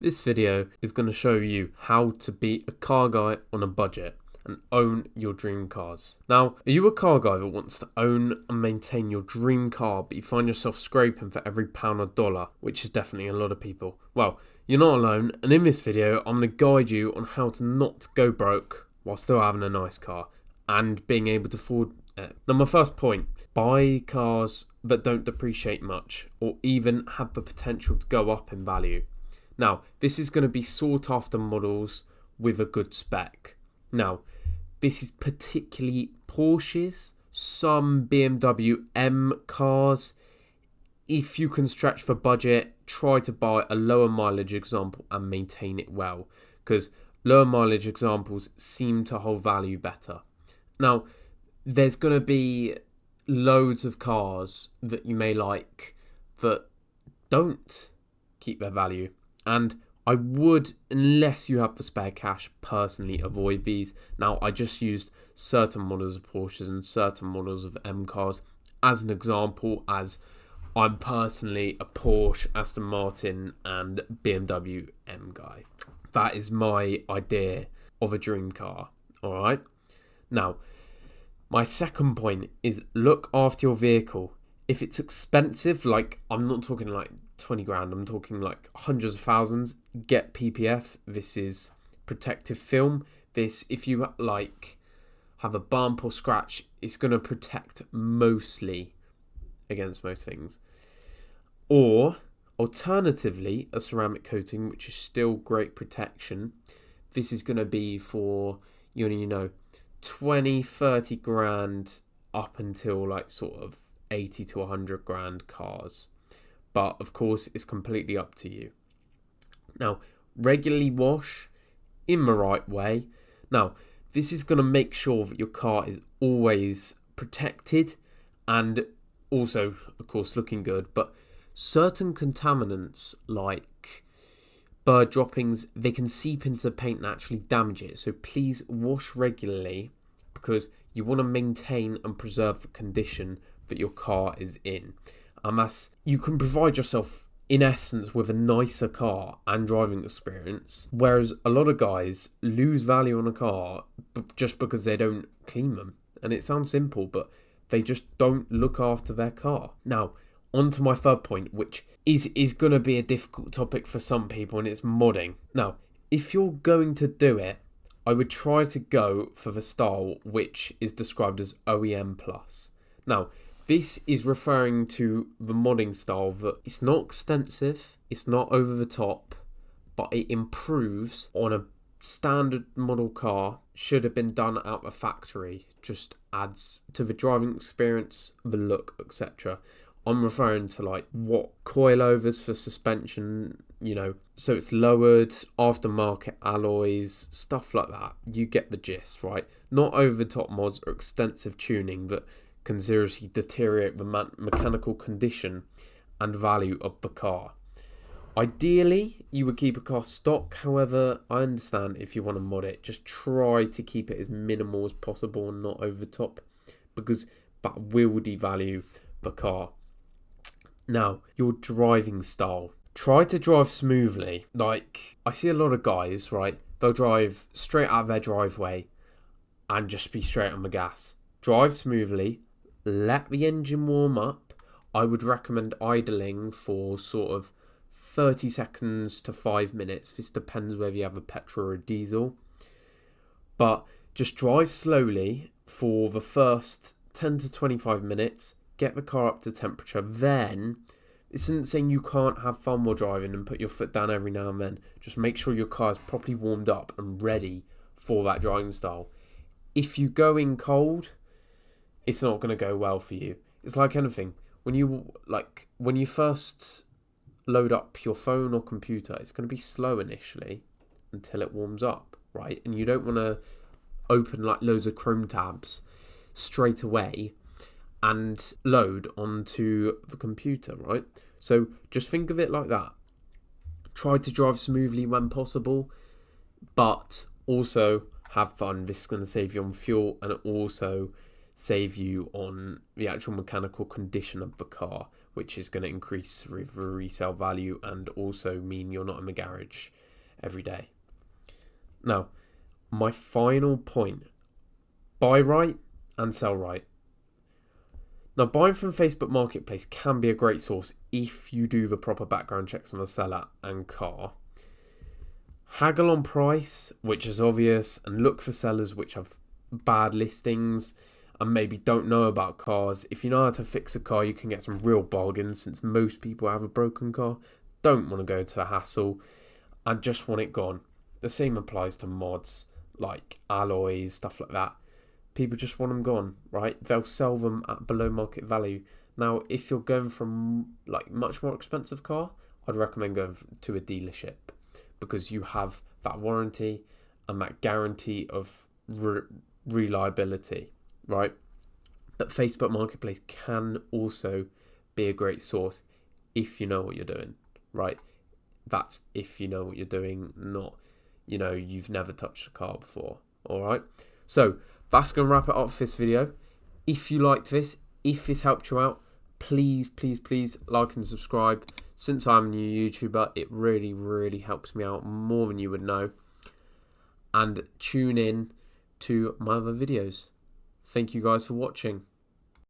This video is going to show you how to be a car guy on a budget and own your dream cars. Now, are you a car guy that wants to own and maintain your dream car, but you find yourself scraping for every pound or dollar, which is definitely a lot of people? Well, you're not alone, and in this video, I'm going to guide you on how to not go broke while still having a nice car and being able to afford it. Now, my first point, buy cars that don't depreciate much or even have the potential to go up in value. Now, this is going to be sought after models with a good spec. Now, this is particularly Porsches, some BMW M cars. If you can stretch for budget, try to buy a lower mileage example and maintain it well, because lower mileage examples seem to hold value better. Now, there's going to be loads of cars that you may like that don't keep their value. And I would, unless you have the spare cash, personally avoid these. Now, I just used certain models of Porsches and certain models of M cars as an example, as I'm personally a Porsche, Aston Martin and BMW M guy. That is my idea of a dream car, alright? Now, my second point is look after your vehicle. If it's expensive, like I'm not talking like 20 grand, I'm talking like hundreds of thousands, get PPF. This is protective film. This, if you like have a bump or scratch, it's going to protect mostly against most things. Or alternatively, a ceramic coating, which is still great protection. This is going to be for, 20, 30 grand up until like sort of 80 to 100 grand cars. But of course, it's completely up to you. Now, regularly wash in the right way. Now, this is going to make sure that your car is always protected and also, of course, looking good. But certain contaminants like bird droppings, they can seep into the paint and actually damage it. So please wash regularly because you want to maintain and preserve the condition that your car is in. As you can provide yourself, in essence, with a nicer car and driving experience, whereas a lot of guys lose value on a car just because they don't clean them. And it sounds simple, but they just don't look after their car. Now, on to my third point, which is going to be a difficult topic for some people, and it's modding. Now, if you're going to do it, I would try to go for the style which is described as OEM+. Now, this is referring to the modding style that it's not extensive, it's not over the top, but it improves on a standard model car. Should have been done out the factory, just adds to the driving experience, the look, etc. I'm referring to like what coilovers for suspension, so it's lowered, aftermarket alloys, stuff like that. You get the gist, right? Not over the top mods or extensive tuning that can seriously deteriorate the mechanical condition and value of the car. Ideally, you would keep a car stock. However, I understand if you want to mod it, just try to keep it as minimal as possible and not over the top, because that will devalue the car. Now, your driving style. Try to drive smoothly. Like, I see a lot of guys, right? They'll drive straight out of their driveway and just be straight on the gas. Drive smoothly. Let the engine warm up. I would recommend idling for sort of 30 seconds to 5 minutes. This depends whether you have a petrol or a diesel. But just drive slowly for the first 10 to 25 minutes. Get the car up to temperature. Then, this isn't saying you can't have fun while driving and put your foot down every now and then. Just make sure your car is properly warmed up and ready for that driving style. If you go in cold, it's not going to go well for you. It's like anything. When you first load up your phone or computer, it's going to be slow initially until it warms up, right? And you don't want to open like loads of Chrome tabs straight away and load onto the computer, right? So just think of it like that. Try to drive smoothly when possible, but also have fun. This is going to save you on fuel and also save you on the actual mechanical condition of the car, which is going to increase the resale value and also mean you're not in the garage every day. Now, my final point, buy right and sell right. Now, buying from Facebook Marketplace can be a great source if you do the proper background checks on the seller and car. Haggle on price, which is obvious, and look for sellers which have bad listings and maybe don't know about cars. If you know how to fix a car, you can get some real bargains, since most people have a broken car, don't want to go to a hassle, and just want it gone. The same applies to mods, like alloys, stuff like that. People just want them gone, right? They'll sell them at below market value. Now, if you're going from like much more expensive car, I'd recommend going to a dealership, because you have that warranty and that guarantee of reliability, right? But Facebook Marketplace can also be a great source if you know what you're doing, right? That's if you know what you're doing, not, you've never touched a car before, all right? So that's going to wrap it up for this video. If you liked this, if this helped you out, please like and subscribe. Since I'm a new YouTuber, it really, really helps me out more than you would know. And tune in to my other videos. Thank you guys for watching.